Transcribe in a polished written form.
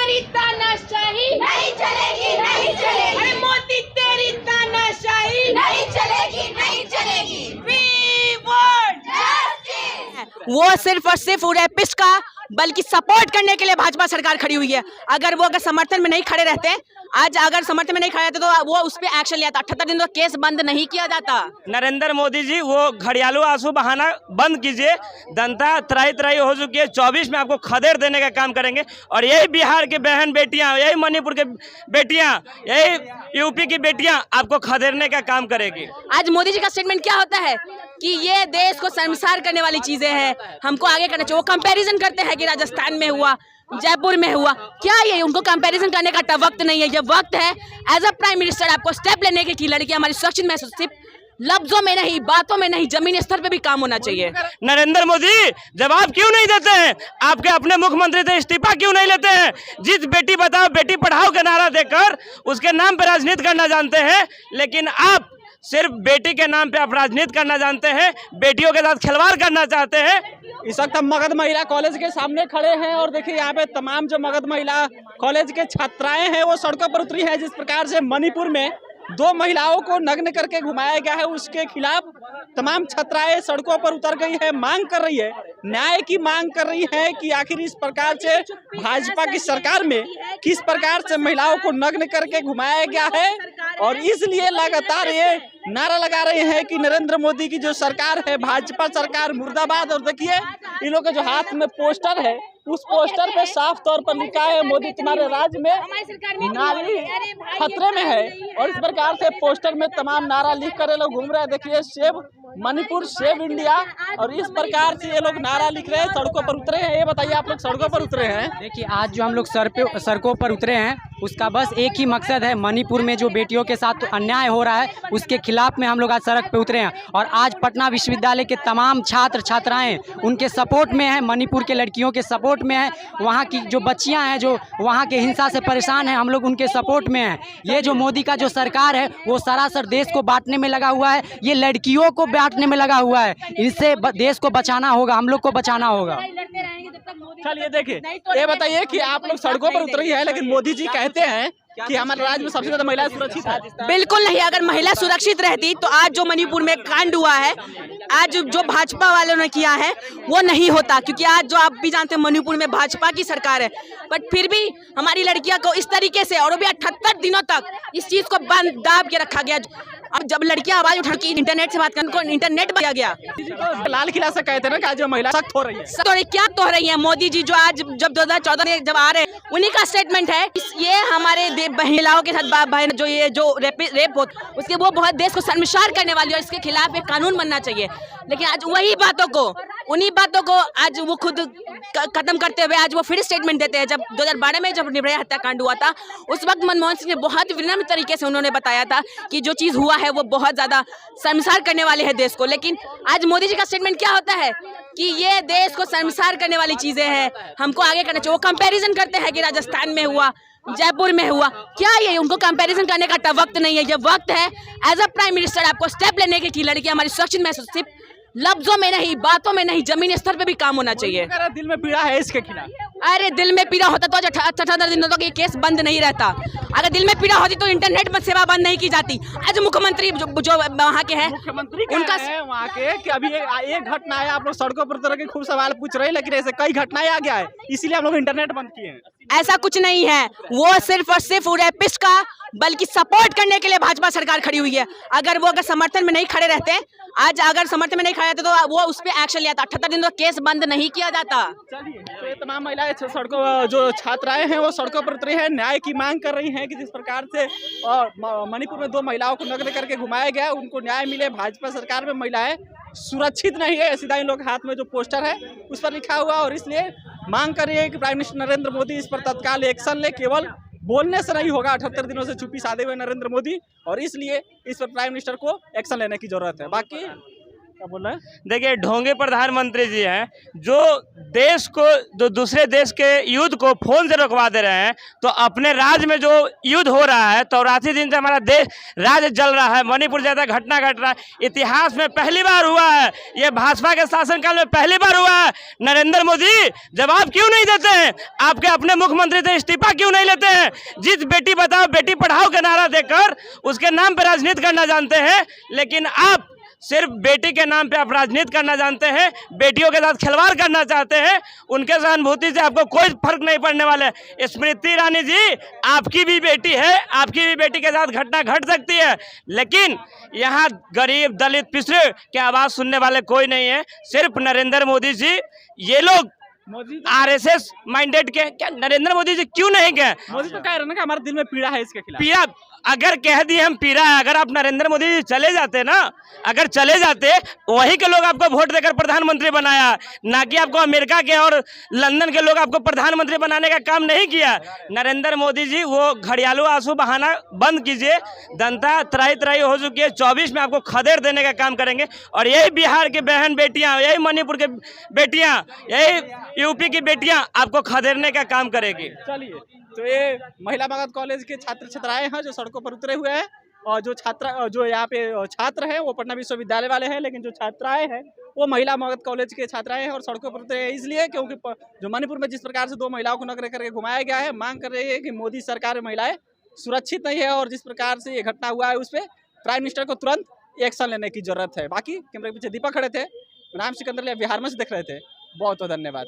तेरी तानाशाही नहीं चलेगी, नहीं चलेगी। अरे मोदी तेरी तानाशाही नहीं चलेगी, नहीं चलेगी। We want justice। वो सिर्फ और सिर्फ रेपिस्ट का बल्कि सपोर्ट करने के लिए भाजपा सरकार खड़ी हुई है। अगर समर्थन में नहीं खड़े रहते, आज अगर समर्थन में नहीं खड़े रहते तो वो उस पर एक्शन लिया था। 78 दिन तो केस बंद नहीं किया जाता। नरेंद्र मोदी जी वो घड़ियालू आंसू बहाना बंद कीजिए। जनता त्राही त्राही हो चुकी है। 24 में आपको खदेड़ देने का काम करेंगे और यही बिहार की बहन बेटियां, यही मणिपुर के बेटियां, यही यूपी की बेटियां आपको खदेड़ने का काम करेगी। आज मोदी जी का स्टेटमेंट क्या होता है कि ये देश को शर्मसार करने वाली चीजें हैं, हमको आगे करना चाहिए। वो कंपैरिजन करते हैं कि राजस्थान में हुआ, जयपुर में हुआ। क्या ये उनको कंपैरिजन करने का वक्त नहीं है। ये वक्त है एज अ प्राइम मिनिस्टर आपको स्टेप लेने के कि लड़की हमारी सुरक्षित महसूस, सिर्फ लफ्जों में नहीं, बातों में नहीं, जमीनी स्तर पे भी काम होना चाहिए। नरेंद्र मोदी जवाब क्यों नहीं देते हैं? आपके अपने मुख्यमंत्री से इस्तीफा क्यों नहीं लेते हैं? जिस बेटी बचाओ बेटी पढ़ाओ का नारा देकर उसके नाम पर राजनीति करना जानते हैं, लेकिन आप सिर्फ बेटी के नाम पे आप राजनीति करना जानते हैं, बेटियों के साथ खिलवाड़ करना चाहते हैं। इस वक्त हम मगध महिला कॉलेज के सामने खड़े हैं और देखिए यहाँ पे तमाम जो मगध महिला कॉलेज के छात्राएं हैं वो सड़कों पर उतरी हैं। जिस प्रकार से मणिपुर में 2 महिलाओं को नग्न करके घुमाया गया है, उसके खिलाफ तमाम छात्राएं सड़कों पर उतर गई है, मांग कर रही है, न्याय की मांग कर रही है कि आखिर इस प्रकार से भाजपा की सरकार में किस प्रकार से महिलाओं को नग्न करके घुमाया गया है। और इसलिए लगातार ये नारा लगा रहे हैं कि नरेंद्र मोदी की जो सरकार है, भाजपा सरकार मुर्दाबाद। और देखिए इन लोगों के जो हाथ में पोस्टर है, उस पोस्टर पे साफ तौर पर लिखा है मोदी तुम्हारे राज्य में नारी खतरे में है। और इस प्रकार से पोस्टर में तमाम नारा लिख कर ये लोग घूम रहे हैं। देखिए सेव मणिपुर, सेव इंडिया, और इस प्रकार से ये लोग नारा लिख रहे हैं, सड़कों पर उतरे हैं। ये बताइए आप लोग सड़कों पर उतरे हैं। देखिए आज जो हम लोग सड़कों पर उतरे हैं उसका बस एक ही मकसद है, मणिपुर में जो बेटियों के साथ अन्याय हो रहा है उसके खिलाफ में हम लोग आज सड़क पे उतरे हैं। और आज पटना विश्वविद्यालय के तमाम छात्र छात्राएं उनके सपोर्ट में हैं, मणिपुर के लड़कियों के सपोर्ट में हैं। वहाँ की जो बच्चियां हैं जो वहाँ के हिंसा से परेशान हैं, हम लोग उनके सपोर्ट में हैं। ये जो मोदी का जो सरकार है वो सरासर देश को बांटने में लगा हुआ है, ये लड़कियों को बांटने में लगा हुआ है। इससे देश को बचाना होगा, हम लोग को बचाना होगा। चलिए देखिए ये बताइए कि आप लोग सड़कों पर उतरी है, लेकिन मोदी जी कहते हैं कि हमारे राज्य में सबसे ज्यादा महिला सुरक्षित है। बिल्कुल नहीं। अगर महिला सुरक्षित रहती तो आज जो मणिपुर में कांड हुआ है, आज जो भाजपा वालों ने किया है वो नहीं होता। क्योंकि आज जो आप भी जानते हैं मणिपुर में भाजपा की सरकार है, बट फिर भी हमारी लड़कियां को इस तरीके से, और भी 78 दिनों तक इस चीज को बंद दाब के रखा गया। अब जब लड़कियां आवाज उठा के इंटरनेट से बात करने को इंटरनेट दिया गया। लाल किला से कहते हैं ना कि जो महिला सख्त हो रही है, क्या तो हो रही है। मोदी जी जो आज जब 2014 में जब आ रहे हैं उन्हीं का स्टेटमेंट है। ये हमारे महिलाओं के साथ बहन जो ये जो रेप हो उसके वो बहुत देश को शर्मसार करने वाली है, और इसके खिलाफ एक कानून बनना चाहिए। लेकिन आज वही बातों को, उन्हीं बातों को आज वो खुद खत्म करते हुए आज वो फिर स्टेटमेंट देते हैं। जब 2012 में जब निर्भया हत्याकांड हुआ था उस वक्त मनमोहन सिंह ने बहुत विनम्र तरीके से उन्होंने बताया था कि जो चीज़ हुआ है वो बहुत ज़्यादा शर्मसार करने वाले है देश को। लेकिन आज मोदी जी का स्टेटमेंट क्या होता है कि ये देश को शर्मसार करने वाली चीज़ें हैं, हमको आगे करना चाहिए। वो कंपैरिजन करते हैं कि राजस्थान में हुआ, जयपुर में हुआ। क्या ये उनको कंपैरिजन करने का वक्त नहीं है। ये वक्त है एज अ प्राइम मिनिस्टर आपको स्टेप लेने के कि लड़की हमारी सुरक्षित महसूस, सिर्फ लफ्जों में नहीं, बातों में नहीं, जमीनी स्तर पे भी काम होना चाहिए। दिल में पीड़ा है इसके खिलाफ। अरे दिल में पीड़ा होता तो 78 दिनों तक ये केस बंद नहीं रहता। अगर दिल में पीड़ा होती तो इंटरनेट में सेवा बंद नहीं की जाती। आज मुख्यमंत्री जो वहाँ के हैं, मुख्यमंत्री उनका वहाँ के कि अभी एक घटना है, आप लोग सड़कों पर उतर के खूब सवाल पूछ रहे हैं, लेकिन ऐसे कई घटनाएं आ गया है, इसीलिए हम लोग इंटरनेट बंद किए हैं। ऐसा कुछ नहीं है। वो सिर्फ और सिर्फ रेपिस्ट का बल्कि सपोर्ट करने के लिए भाजपा सरकार खड़ी हुई है। अगर समर्थन में नहीं खड़े रहते, आज अगर समर्थन में नहीं खड़े रहते तो वो उस पर एक्शन लिया था। 78 दिन तो केस बंद नहीं किया जाता। चलिए तो ये तमाम महिलाएं सड़कों, जो छात्राएं हैं वो सड़कों पर उतरी है, न्याय की मांग कर रही हैं कि जिस प्रकार से मणिपुर में 2 महिलाओं को नग्न करके घुमाया गया उनको न्याय मिले। भाजपा सरकार में महिलाएं सुरक्षित नहीं है, सीधा इन लोग हाथ में जो पोस्टर है उस पर लिखा हुआ, और इसलिए मांग कर रही है कि प्राइम मिनिस्टर नरेंद्र मोदी इस पर तत्काल एक्शन ले। केवल बोलने से नहीं होगा, 78 दिनों से चुप्पी साधे हुए नरेंद्र मोदी, और इसलिए इस पर प्राइम मिनिस्टर को एक्शन लेने की जरूरत है। बाकी क्या बोल रहे हैं? देखिए, ढोंगे प्रधानमंत्री जी हैं जो देश को, जो दूसरे देश के युद्ध को फोन से रोकवा दे रहे हैं। तो अपने राज्य में जो युद्ध हो रहा है, 84 दिन से हमारा देश राज्य जल रहा है, मणिपुर जैसा घटना घट रहा है, इतिहास में पहली बार हुआ है, ये भाजपा के शासनकाल में पहली बार हुआ है। नरेंद्र मोदी जवाब क्यों नहीं देते हैं? आपके अपने मुख्यमंत्री से इस्तीफा क्यों नहीं लेते हैं? जिस बेटी बचाओ बेटी पढ़ाओ का नारा देकर उसके नाम पर राजनीति करना जानते हैं, लेकिन आप सिर्फ बेटी के नाम पे आप राजनीति करना जानते हैं, बेटियों के साथ खिलवाड़ करना चाहते हैं। उनके सहानुभूति से आपको कोई फर्क नहीं पड़ने वाला है। स्मृति ईरानी जी, आपकी भी बेटी है, आपकी भी बेटी के साथ घटना घट सकती है, लेकिन यहाँ गरीब दलित पिछड़े की आवाज सुनने वाले कोई नहीं है, सिर्फ नरेंद्र मोदी जी। ये लोग मोदी आरएसएस माइंडेड के क्या नरेंद्र मोदी जी क्यों नहीं गए? मोदी तो कह रहे हैं ना कि हमारे दिल में पीड़ा है इसके खिलाफ। पीड़ा अगर कह दिए हम पीड़ा है, अगर आप नरेंद्र मोदी जी चले जाते ना, अगर चले जाते, वही के लोग आपको वोट देकर प्रधानमंत्री बनाया, ना कि आपको अमेरिका के और लंदन के लोग आपको प्रधानमंत्री बनाने का काम नहीं किया। नरेंद्र मोदी जी वो घड़ियालू आंसू बहाना बंद कीजिए। जनता त्राही त्राही हो चुकी है, 24 में आपको खदेड़ देने का काम करेंगे। और यही बिहार के बहन बेटियां, यही मणिपुर के बेटियां, यही यूपी की बेटियां आपको खदेड़ने का काम करेगी। चलिए, तो ये महिला मगध कॉलेज के छात्र छात्राएं हैं जो सड़कों पर उतरे हुए हैं, और जो यहाँ पे छात्र हैं वो पटना विश्वविद्यालय वाले हैं, लेकिन जो छात्राएं हैं वो महिला मगध कॉलेज के छात्राएं हैं और सड़कों पर उतरे हैं इसलिए क्योंकि जो मणिपुर में जिस प्रकार से 2 महिलाओं को नग्न करके घुमाया गया है, मांग कर रही है कि मोदी सरकार में महिलाएं सुरक्षित नहीं है, और जिस प्रकार से ये घटना हुआ है उस पर प्राइम मिनिस्टर को तुरंत एक्शन लेने की जरूरत है। बाकी कैमरे के पीछे दीपक खड़े थे, नाम सिकंदर लिया, बिहार में से देख रहे थे। बहुत बहुत धन्यवाद।